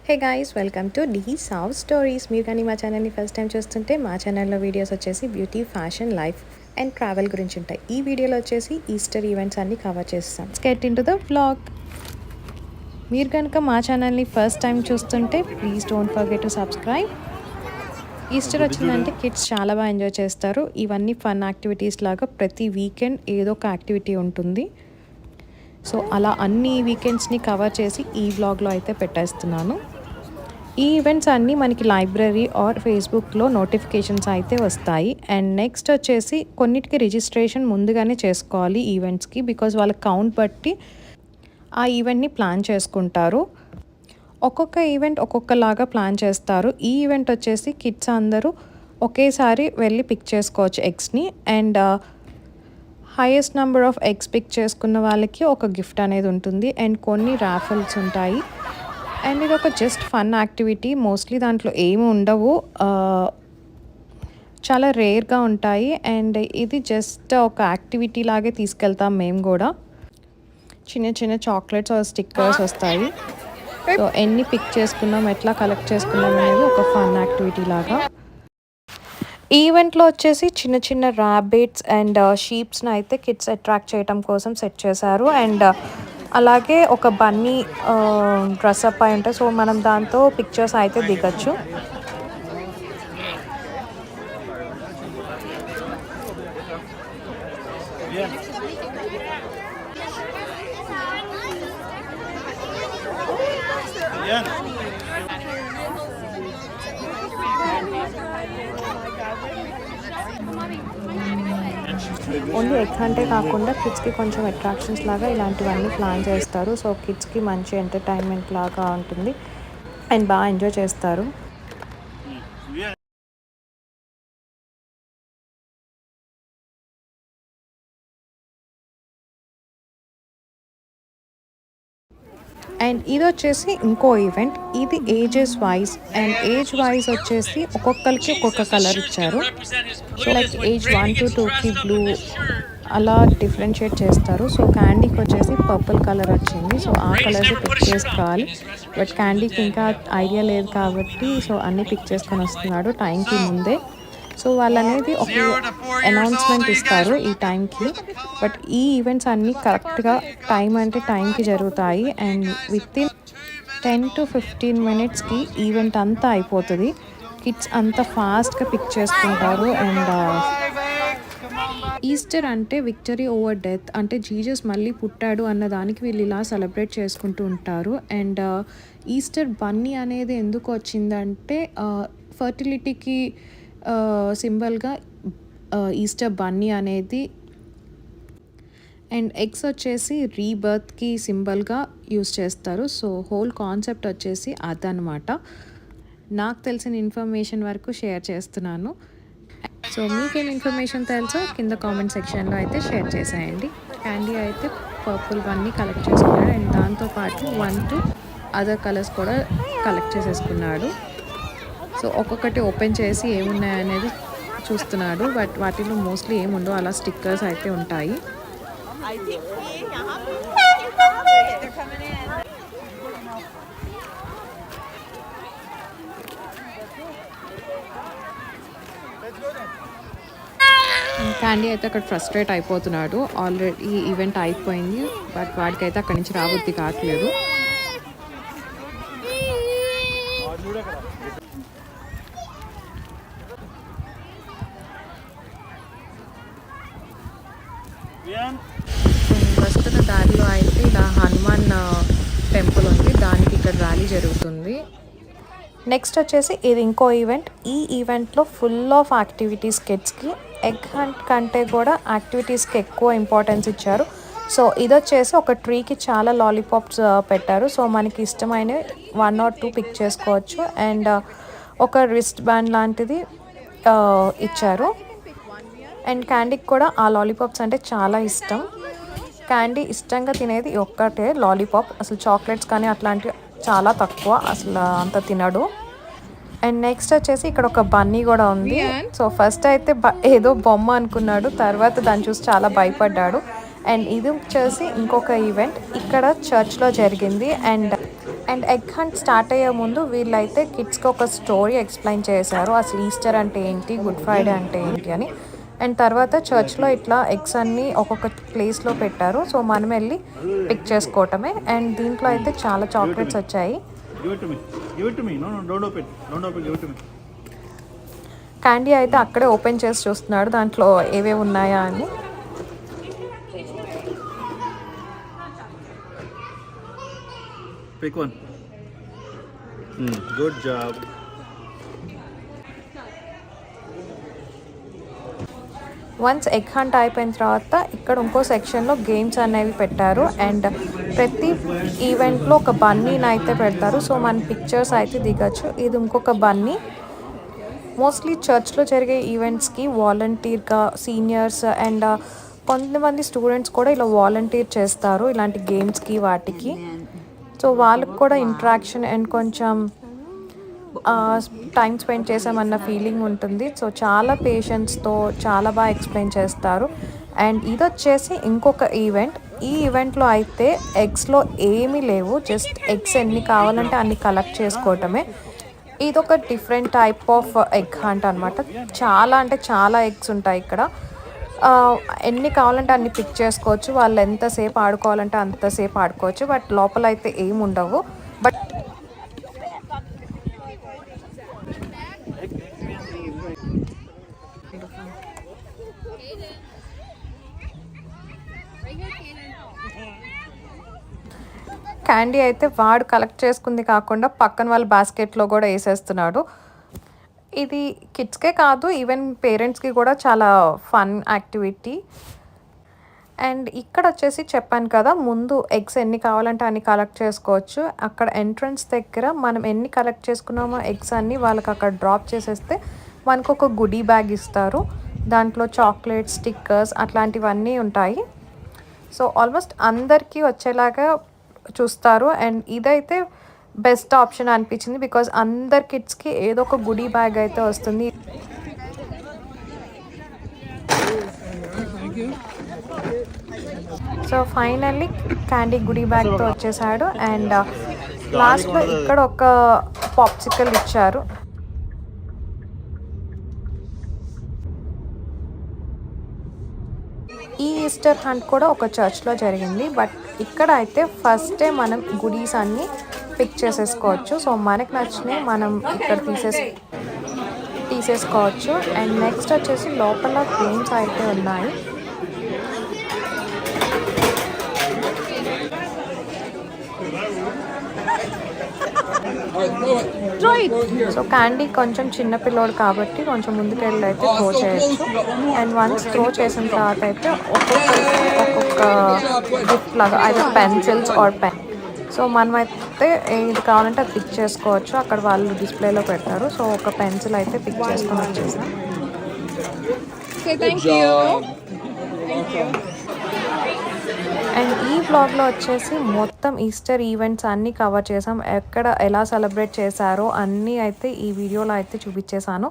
Hey guys, welcome to the Sav stories. మీరు కానీ మా ఛానల్ని ఫస్ట్ టైం చూస్తుంటే మా ఛానల్లో వీడియోస్ వచ్చేసి beauty, fashion, life and travel గురించి ఉంటాయి. ఈ వీడియోలో వచ్చేసి ఈస్టర్ ఈవెంట్స్ అన్నీ కవర్ చేస్తాం. Get in to the vlog. మీరు కనుక మా ఛానల్ని ఫస్ట్ టైం చూస్తుంటే please don't forget to subscribe. Easter వచ్చిందంటే కిడ్స్ చాలా బాగా ఎంజాయ్ చేస్తారు. ఇవన్నీ ఫన్ యాక్టివిటీస్ లాగా ప్రతి వీకెండ్ ఏదో ఒక యాక్టివిటీ ఉంటుంది. సో అలా అన్ని వీకెండ్స్ని కవర్ చేసి ఈ వ్లాగ్లో అయితే పెట్టేస్తున్నాను. ఈ ఈవెంట్స్ అన్నీ మనకి లైబ్రరీ ఆర్ ఫేస్బుక్లో నోటిఫికేషన్స్ అయితే వస్తాయి. అండ్ నెక్స్ట్ వచ్చేసి కొన్నిటికి రిజిస్ట్రేషన్ ముందుగానే చేసుకోవాలి ఈవెంట్స్కి, బికాజ్ వాళ్ళ కౌంట్ బట్టి ఆ ఈవెంట్ని ప్లాన్ చేసుకుంటారు. ఒక్కొక్క ఈవెంట్ ఒక్కొక్కలాగా ప్లాన్ చేస్తారు. ఈ ఈవెంట్ వచ్చేసి కిడ్స్ అందరూ ఒకేసారి వెళ్ళి పిక్ చేసుకోవచ్చు ఎగ్స్ని. And highest number of eggs pick చేసుకున్న వాళ్ళకి ఒక గిఫ్ట్ అనేది ఉంటుంది. అండ్ కొన్ని రాఫల్స్ ఉంటాయి. అండ్ ఇది ఒక జస్ట్ ఫన్ యాక్టివిటీ. మోస్ట్లీ దాంట్లో ఏమి ఉండవు, చాలా రేర్గా ఉంటాయి. అండ్ ఇది జస్ట్ ఒక యాక్టివిటీ లాగే తీసుకెళ్తాం మేము కూడా. చిన్న చిన్న చాక్లెట్స్ స్టిక్కర్స్ వస్తాయి. సో ఎన్ని పిక్ చేసుకున్నాం, ఎట్లా కలెక్ట్ చేసుకున్నాం అనేది ఒక ఫన్ యాక్టివిటీ లాగా. ఈవెంట్లో వచ్చేసి చిన్న చిన్న ర్యాబిట్స్ అండ్ షీప్స్ని అయితే కిడ్స్ అట్రాక్ట్ చేయడం కోసం సెట్ చేశారు. అండ్ అలాగే ఒక బన్నీ డ్రెస్అప్ అయి ఉంటాయి. సో మనం దాంతో పిక్చర్స్ అయితే దిగచ్చు. ఓన్లీ ఎగ్ హంటే కాకుండా కిడ్స్కి కొంచెం అట్రాక్షన్స్ లాగా ఇలాంటివన్నీ ప్లాన్ చేస్తారు. సో కిడ్స్కి మంచి ఎంటర్టైన్మెంట్ లాగా ఉంటుంది అండ్ బాగా ఎంజాయ్ చేస్తారు. అండ్ ఇది వచ్చేసి ఇంకో ఈవెంట్. ఇది ages wise. And age wise వచ్చేసి ఒక్కొక్కరికి ఒక్కొక్క కలర్ ఇచ్చారు. సో లైక్ ఏజ్ 1 to 2కి బ్లూ అలా డిఫరెన్షియేట్ చేస్తారు. సో క్యాండీకి వచ్చేసి పర్పుల్ కలర్ వచ్చింది. సో ఆ కలర్స్ పిక్ చేసుకోవాలి. బట్ క్యాండీకి ఇంకా ఐడియా లేదు కాబట్టి సో అన్నీ పిక్ చేసుకొని వస్తున్నాడు టైంకి ముందే. సో వాళ్ళు అనేది ఒక అనౌన్స్మెంట్ ఇస్తారు ఈ టైంకి. బట్ ఈ ఈవెంట్స్ అన్నీ కరెక్ట్గా టైం అంటే టైంకి జరుగుతాయి. అండ్ వితిన్ 10 to 15 minutesకి ఈవెంట్ అంతా అయిపోతుంది. కిడ్స్ అంతా ఫాస్ట్గా పిక్ చేసుకుంటారు. అండ్ ఈస్టర్ అంటే విక్టరీ ఓవర్ డెత్, అంటే జీసస్ మళ్ళీ పుట్టాడు అన్న దానికి వీళ్ళు ఇలా సెలబ్రేట్ చేసుకుంటూ ఉంటారు. అండ్ ఈస్టర్ బన్నీ అనేది ఎందుకు వచ్చిందంటే ఫర్టిలిటీకి సింబల్గా ఈస్టర్ బన్నీ అనేది. అండ్ ఎగ్స్ వచ్చేసి రీబర్త్కి సింబల్గా యూస్ చేస్తారు. సో హోల్ కాన్సెప్ట్ వచ్చేసి అదనమాట. నాకు తెలిసిన ఇన్ఫర్మేషన్ వరకు షేర్ చేస్తున్నాను. సో మీకేం ఇన్ఫర్మేషన్ తెలుసో కింద కామెంట్ సెక్షన్లో అయితే షేర్ చేసేయండి. క్యాండీ అయితే పర్పుల్ వన్ని కలెక్ట్ చేసుకున్నాడు. అండ్ దాంతోపాటు 1 to అదర్ కలర్స్ కూడా కలెక్ట్ చేసేసుకున్నాడు. సో ఒక్కొక్కటి ఓపెన్ చేసి ఏమున్నాయనేది చూస్తున్నాడు. బట్ వాటిలో మోస్ట్లీ ఏముండవు, అలా స్టిక్కర్స్ అయితే ఉంటాయి. క్యాండీ అయితే అక్కడ ఫ్రస్ట్రేట్ అయిపోతున్నాడు. ఆల్రెడీ ఈవెంట్ అయిపోయింది, బట్ వాడికైతే అక్కడి నుంచి రాబుద్ది కావట్లేదు. వస్తున్న దారిలో అయితే ఇలా హనుమాన్ టెంపుల్ ఉంది, దానికి ఇక్కడ ర్యాలీ జరుగుతుంది. నెక్స్ట్ వచ్చేసి ఇది ఇంకో ఈవెంట్. ఈ ఈవెంట్లో ఫుల్ ఆఫ్ యాక్టివిటీస్. కిడ్స్కి ఎగ్ హంట్ కంటే కూడా యాక్టివిటీస్కి ఎక్కువ ఇంపార్టెన్స్ ఇచ్చారు. సో ఇది వచ్చేసి ఒక ట్రీకి చాలా లాలీపాప్స్ పెట్టారు. సో మనకి ఇష్టమైన 1 or 2 పిక్ చేసుకోవచ్చు. అండ్ ఒక రిస్ట్ బ్యాండ్ లాంటిది ఇచ్చారు. అండ్ క్యాండీకి కూడా ఆ లాలీపాప్స్ అంటే చాలా ఇష్టం. క్యాండీ ఇష్టంగా తినేది ఒక్కటే లాలీపాప్. అసలు చాక్లెట్స్ కానీ అట్లాంటివి చాలా తక్కువ, అసలు అంత తినడు. అండ్ నెక్స్ట్ వచ్చేసి ఇక్కడ ఒక బన్నీ కూడా ఉంది. సో ఫస్ట్ అయితే ఏదో బొమ్మ అనుకున్నాడు, తర్వాత దాన్ని చూసి చాలా భయపడ్డాడు. అండ్ ఇది వచ్చేసి ఇంకొక ఈవెంట్ ఇక్కడ చర్చ్లో జరిగింది. And and egg hunt start అయ్యే ముందు వీళ్ళైతే కిడ్స్కి ఒక స్టోరీ ఎక్స్ప్లెయిన్ చేశారు, అసలు ఈస్టర్ అంటే ఏంటి, గుడ్ ఫ్రైడే అంటే ఏంటి అని. అండ్ తర్వాత చర్చ్లో ఇట్లా ఎగ్స్ అన్నీ ఒక్కొక్క ప్లేస్లో పెట్టారు, సో మనం వెళ్ళి పిక్ చేసుకోవటమే. అండ్ దీంట్లో అయితే చాలా చాక్లెట్స్ వచ్చాయి. క్యాండీ అయితే అక్కడే ఓపెన్ చేసి చూస్తున్నాడు దాంట్లో ఏవేవి ఉన్నాయా అని. Pick one. Good job. Once egg hunt అయిపోయిన తర్వాత ఇక్కడ ఇంకో సెక్షన్లో గేమ్స్ అనేవి పెట్టారు. అండ్ ప్రతి ఈవెంట్లో ఒక బన్నీని అయితే పెడతారు, సో మన పిక్చర్స్ అయితే దిగచ్చు. ఇది ఇంకొక బన్నీ. మోస్ట్లీ చర్చ్లో జరిగే ఈవెంట్స్కి వాలంటీర్గా సీనియర్స్ అండ్ కొంతమంది స్టూడెంట్స్ కూడా ఇలా వాలంటీర్ చేస్తారు ఇలాంటి గేమ్స్కి వాటికి. సో వాళ్ళకి కూడా ఇంట్రాక్షన్ అండ్ కొంచెం టైం స్పెండ్ చేసామన్న ఫీలింగ్ ఉంటుంది. సో చాలా పేషెన్స్తో చాలా బాగా ఎక్స్ప్లెయిన్ చేస్తారు. అండ్ ఇది వచ్చేసి ఇంకొక ఈవెంట్. ఈ ఈవెంట్లో అయితే ఎగ్స్లో ఏమీ లేవు, జస్ట్ ఎగ్స్ ఎన్ని కావాలంటే అన్ని కలెక్ట్ చేసుకోవటమే. ఇదొక different type of egg hunt అనమాట. చాలా అంటే చాలా ఎగ్స్ ఉంటాయి ఇక్కడ. ఎన్ని కావాలంటే అన్ని పిక్ చేసుకోవచ్చు, వాళ్ళు ఎంతసేపు ఆడుకోవాలంటే అంతసేపు ఆడుకోవచ్చు. బట్ లోపల అయితే ఏమి ఉండవు. బట్ క్యాండీ అయితే వాడు కలెక్ట్ చేసుకుంది కాకుండా పక్కన వాళ్ళ బాస్కెట్లో కూడా వేసేస్తున్నాడు. ఇది కిడ్స్కే కాదు, ఈవెన్ పేరెంట్స్కి కూడా చాలా ఫన్ యాక్టివిటీ. అండ్ ఇక్కడ వచ్చేసి చెప్పాను కదా ముందు ఎగ్స్ ఎన్ని కావాలంటే అన్ని కలెక్ట్ చేసుకోవచ్చు. అక్కడ ఎంట్రన్స్ దగ్గర మనం ఎన్ని కలెక్ట్ చేసుకున్నామో ఎగ్స్ అన్నీ వాళ్ళకి అక్కడ డ్రాప్ చేసేస్తే మనకు ఒక గుడీ బ్యాగ్ ఇస్తారు. దాంట్లో చాక్లెట్స్, స్టిక్కర్స్ అట్లాంటివన్నీ ఉంటాయి. సో ఆల్మోస్ట్ అందరికీ వచ్చేలాగా చూస్తారు. అండ్ ఇదైతే బెస్ట్ ఆప్షన్ అనిపించింది, బికాజ్ అందరి కిడ్స్కి ఏదో ఒక గుడీ బ్యాగ్ అయితే వస్తుంది. సో ఫైనల్లీ క్యాండీ గుడీ బ్యాగ్తో వచ్చేసాడు. అండ్ లాస్ట్లో ఇక్కడ ఒక పాప్సికల్ ఇచ్చారు. ఈ ఈస్టర్ హంట్ కూడా ఒక చర్చ్లో జరిగింది. బట్ ఇక్కడ అయితే ఫస్ట్ డే మనం గుడీస్ అన్నీ పిక్ చేసేసుకోవచ్చు. సో మనకు నచ్చినవి మనం ఇక్కడ తీసేసుకోవచ్చు. అండ్ నెక్స్ట్ వచ్చేసి లోపల గేమ్స్ అయితే ఉన్నాయి. సో క్యాండీ కొంచెం చిన్న పిల్లోడు కాబట్టి కొంచెం ముందుకెళ్ళి అయితే త్రో చేయొచ్చు. అండ్ వన్స్ త్రో చేసిన తర్వాత అయితే ఒక్కొక్క గిఫ్ట్ లాగా అయితే పెన్సిల్స్ ఆర్ పెన్. సో మనమైతే ఇది కావాలంటే అది పిక్ చేసుకోవచ్చు, అక్కడ వాళ్ళు డిస్ప్లేలో పెడతారు. సో ఒక పెన్సిల్ అయితే పిక్ చేసుకొని వచ్చేసాం. అండ్ ఈ వ్లాగ్లో వచ్చేసి మొత్తం ఈస్టర్ ఈవెంట్స్ అన్నీ కవర్ చేసాం. ఎక్కడ ఎలా సెలబ్రేట్ చేశారో అన్నీ అయితే ఈ వీడియోలో అయితే చూపించేశాను.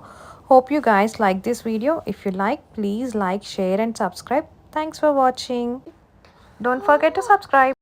Hope you guys like this video. If you like, please like, share and subscribe. Thanks for watching. Don't forget to subscribe.